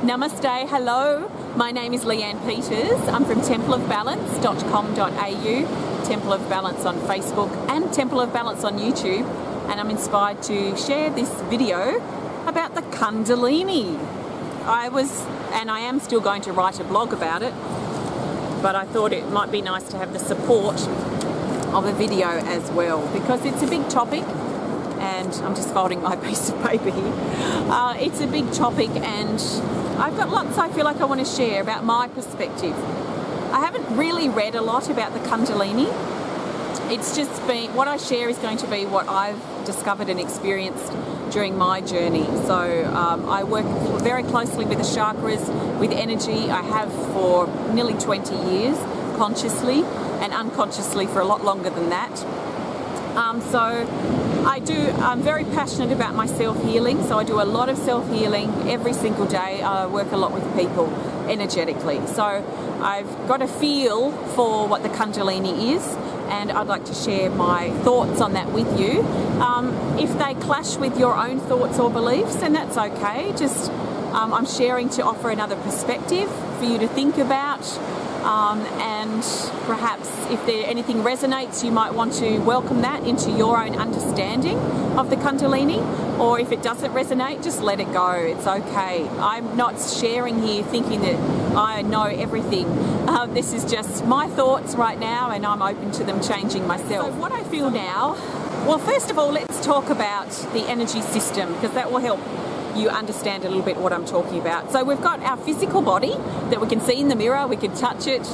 Namaste, hello. My name is Leanne Peters. I'm from templeofbalance.com.au, Temple of Balance on Facebook and Temple of Balance on YouTube, and I'm inspired to share this video about the Kundalini. I am still going to write a blog about it, but I thought it might be nice to have the support of a video as well, because it's a big topic, and I'm just folding my piece of paper here. It's a big topic, and I've got lots I feel like I want to share about my perspective. I haven't really read a lot about the Kundalini. It's just been, what I share is going to be what I've discovered and experienced during my journey. So I work very closely with the chakras, with energy. I have for nearly 20 years, consciously and unconsciously for a lot longer than that. I'm very passionate about my self-healing, so I do a lot of self-healing every single day. I work a lot with people energetically. So I've got a feel for what the Kundalini is, and I'd like to share my thoughts on that with you. If they clash with your own thoughts or beliefs, then that's okay. I'm sharing to offer another perspective for you to think about. And perhaps if anything resonates, you might want to welcome that into your own understanding of the Kundalini, or if it doesn't resonate, just let it go. It's okay. I'm not sharing here thinking that I know everything. This is just my thoughts right now, and I'm open to them changing myself. So what I feel now, well, first of all, let's talk about the energy system, because that will help you understand a little bit what I'm talking about. So we've got our physical body that we can see in the mirror, we can touch it,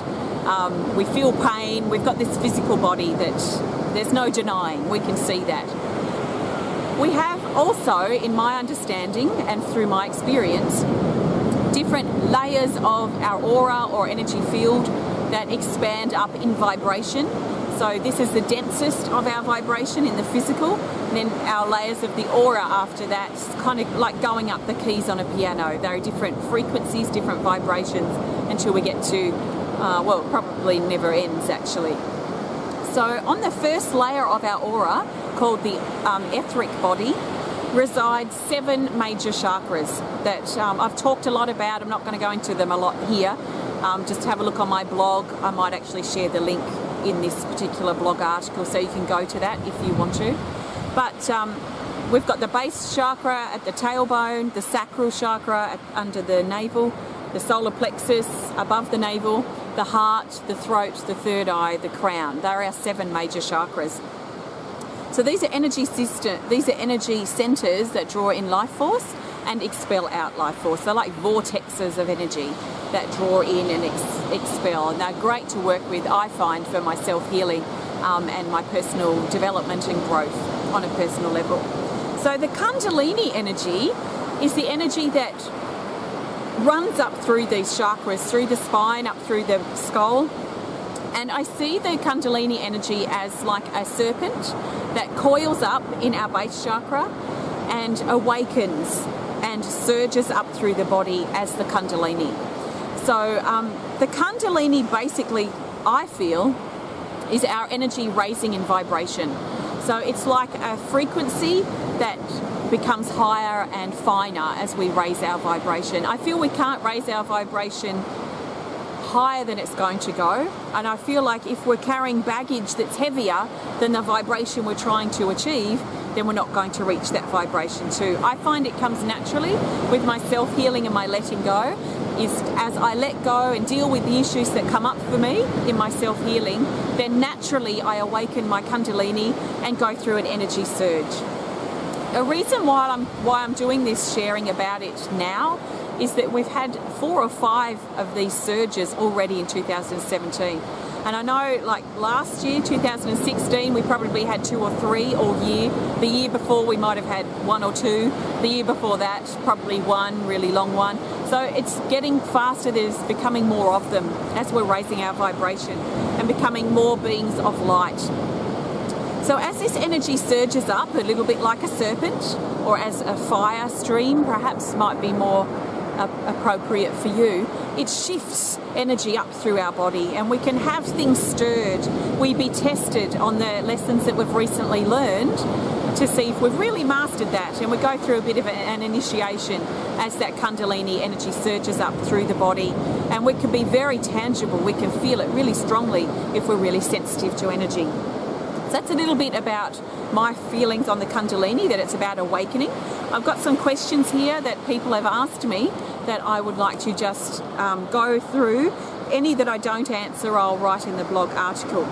we feel pain. We've got this physical body that there's no denying, we can see that. We have also, in my understanding and through my experience, different layers of our aura or energy field that expand up in vibration. So this is the densest of our vibration in the physical, and then our layers of the aura after that, kind of like going up the keys on a piano. There are different frequencies, different vibrations, until we get to, well, it probably never ends actually. So on the first layer of our aura, called the etheric body, reside 7 major chakras that I've talked a lot about. I'm not going to go into them a lot here. Just have a look on my blog. I might actually share the link in this particular blog article, so you can go to that if you want to. But we've got the base chakra at the tailbone, the sacral chakra under the navel, the solar plexus above the navel, the heart, the throat, the third eye, the crown. They're our 7 major chakras. So these are energy centers that draw in life force and expel out life force. They're like vortexes of energy that draw in and expel, and they're great to work with, I find, for my self-healing and my personal development and growth on a personal level. So the Kundalini energy is the energy that runs up through these chakras, through the spine, up through the skull. And I see the Kundalini energy as like a serpent that coils up in our base chakra and awakens and surges up through the body as the Kundalini. So the Kundalini basically, I feel, is our energy raising in vibration. So it's like a frequency that becomes higher and finer as we raise our vibration. I feel we can't raise our vibration higher than it's going to go, and I feel like if we're carrying baggage that's heavier than the vibration we're trying to achieve, then we're not going to reach that vibration too. I find it comes naturally with my self-healing and my letting go. Is as I let go and deal with the issues that come up for me in my self-healing, then naturally I awaken my Kundalini and go through an energy surge. A reason why I'm doing this, sharing about it now, is that we've had 4 or 5 of these surges already in 2017. And I know, like last year, 2016, we probably had 2 or 3 all year. The year before, we might have had 1 or 2. The year before that, probably 1 really long one. So it's getting faster. There's becoming more of them as we're raising our vibration and becoming more beings of light. So as this energy surges up, a little bit like a serpent, or as a fire stream perhaps might be more appropriate for you, it shifts energy up through our body, and we can have things stirred. We be tested on the lessons that we've recently learned to see if we've really mastered that, and we go through a bit of an initiation as that Kundalini energy surges up through the body, and we can be very tangible. We can feel it really strongly if we're really sensitive to energy. So that's a little bit about my feelings on the Kundalini, that it's about awakening. I've got some questions here that people have asked me that I would like to just go through. Any that I don't answer, I'll write in the blog article.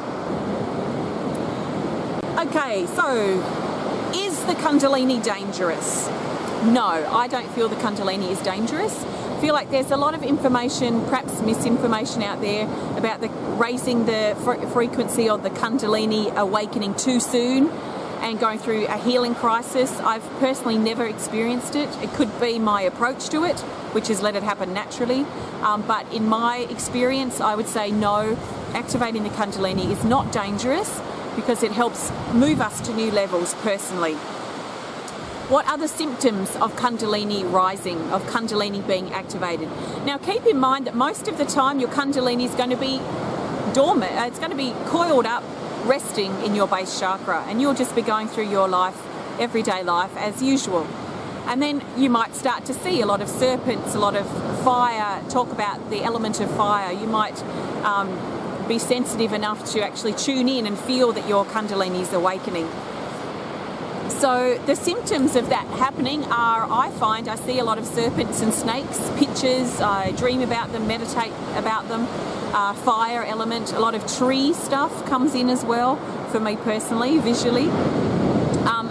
Okay, so is the Kundalini dangerous? No, I don't feel the Kundalini is dangerous. I feel like there's a lot of information, perhaps misinformation out there about raising the frequency of the Kundalini awakening too soon and going through a healing crisis. I've personally never experienced it. It could be my approach to it, which is let it happen naturally. But in my experience, I would say no, activating the Kundalini is not dangerous because it helps move us to new levels personally. What are the symptoms of Kundalini rising, of Kundalini being activated? Now keep in mind that most of the time your Kundalini is going to be dormant. It's going to be coiled up, resting in your base chakra, and you'll just be going through your life, everyday life as usual. And then you might start to see a lot of serpents, a lot of fire, talk about the element of fire. You might be sensitive enough to actually tune in and feel that your Kundalini is awakening. So the symptoms of that happening are, I see a lot of serpents and snakes, pictures, I dream about them, meditate about them, fire element, a lot of tree stuff comes in as well for me personally, visually.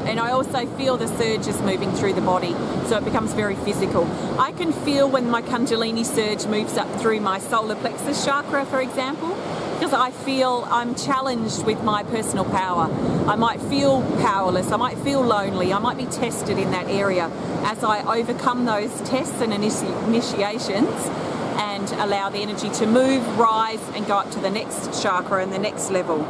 And I also feel the surges moving through the body, so it becomes very physical. I can feel when my Kundalini surge moves up through my solar plexus chakra, for example, because I feel I'm challenged with my personal power. I might feel powerless, I might feel lonely, I might be tested in that area as I overcome those tests and initiations and allow the energy to move, rise and go up to the next chakra and the next level.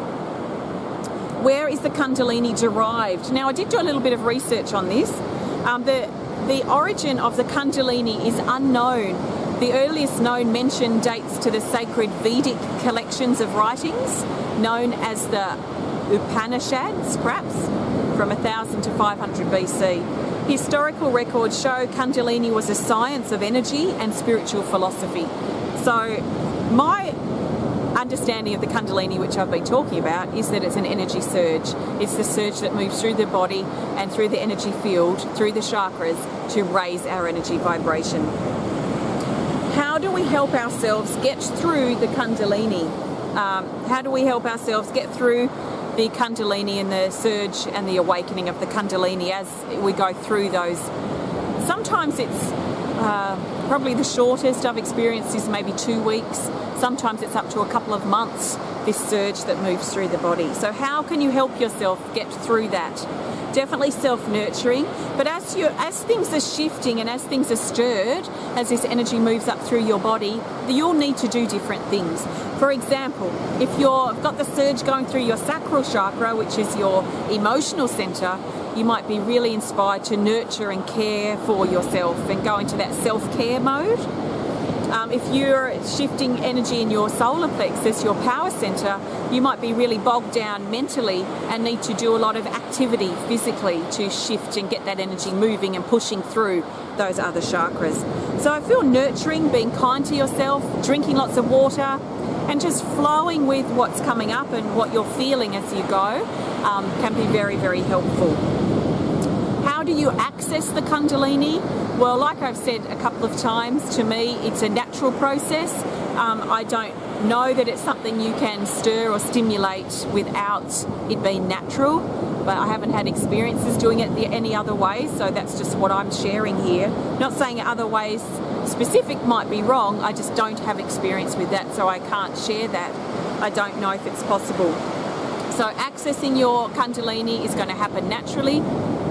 Where is the Kundalini derived? Now I did do a little bit of research on this. The origin of the Kundalini is unknown. The earliest known mention dates to the sacred Vedic collections of writings, known as the Upanishads, perhaps, from 1000 to 500 BC. Historical records show Kundalini was a science of energy and spiritual philosophy. So my understanding of the Kundalini, which I've been talking about, is that it's an energy surge. It's the surge that moves through the body and through the energy field, through the chakras, to raise our energy vibration. How do we help ourselves get through the Kundalini? How do we help ourselves get through the Kundalini and the surge and the awakening of the Kundalini as we go through those? Sometimes it's probably the shortest I've experienced is maybe 2 weeks. Sometimes it's up to a couple of months, this surge that moves through the body. So how can you help yourself get through that? Definitely self-nurturing, but as things are shifting and as things are stirred, as this energy moves up through your body, you'll need to do different things. For example, if you've got the surge going through your sacral chakra, which is your emotional center, you might be really inspired to nurture and care for yourself and go into that self-care mode. If you're shifting energy in your solar plexus, your power center, you might be really bogged down mentally and need to do a lot of activity physically to shift and get that energy moving and pushing through those other chakras. So I feel nurturing, being kind to yourself, drinking lots of water, and just flowing with what's coming up and what you're feeling as you go can be very, very helpful. How do you access the Kundalini? Well, like I've said a couple of times, to me it's a natural process. I don't know that it's something you can stir or stimulate without it being natural, but I haven't had experiences doing it any other way, so that's just what I'm sharing here. Not saying other ways specific might be wrong, I just don't have experience with that, so I can't share that. I don't know if it's possible. So accessing your Kundalini is going to happen naturally,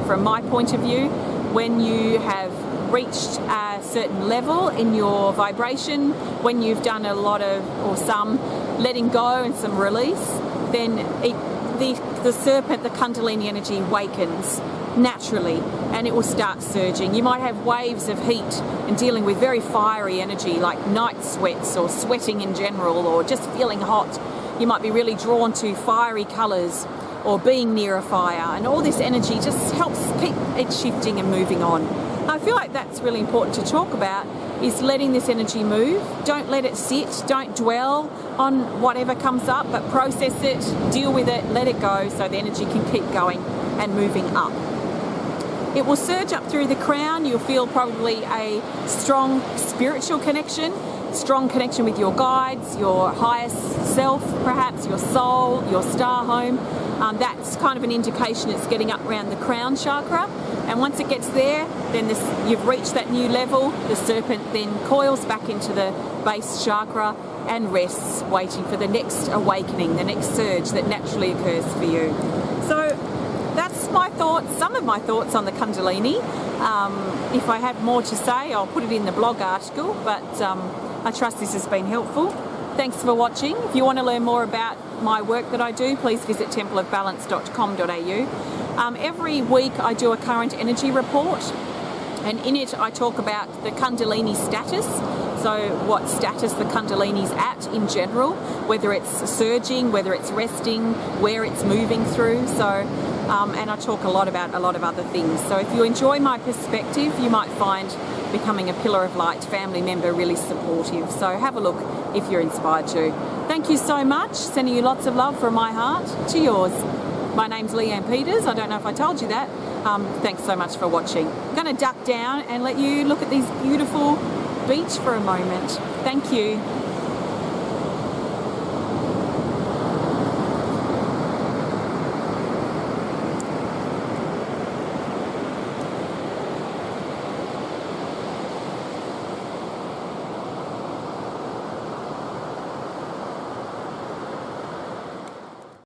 from my point of view, when you have reached a certain level in your vibration, when you've done a lot of, or some, letting go and some release, then the serpent, the Kundalini energy wakens naturally and it will start surging. You might have waves of heat and dealing with very fiery energy like night sweats or sweating in general or just feeling hot. You might be really drawn to fiery colours. or being near a fire, and all this energy just helps keep it shifting and moving on. I feel like that's really important to talk about, is letting this energy move. Don't let it sit, don't dwell on whatever comes up, but process it, deal with it, let it go so the energy can keep going and moving up. It will surge up through the crown. You'll feel probably a strong spiritual connection, strong connection with your guides, your highest self, perhaps your soul, your star home. That's kind of an indication it's getting up around the crown chakra. And once it gets there, then you've reached that new level. The serpent then coils back into the base chakra and rests, waiting for the next awakening, the next surge that naturally occurs for you. So that's my thoughts, some of my thoughts on the Kundalini. If I have more to say, I'll put it in the blog article, but I trust this has been helpful. Thanks for watching. If you want to learn more about my work that I do, please visit templeofbalance.com.au. Every week I do a current energy report, and in it I talk about the Kundalini status. So what status the Kundalini's at in general, whether it's surging, whether it's resting, where it's moving through. So, and I talk a lot about a lot of other things. So if you enjoy my perspective, you might find becoming a Pillar of Light family member really supportive. So have a look if you're inspired to. Thank you so much. Sending you lots of love from my heart to yours. My name's Leanne Peters. I don't know if I told you that. Thanks so much for watching. I'm going to duck down and let you look at these beautiful beach for a moment. Thank you.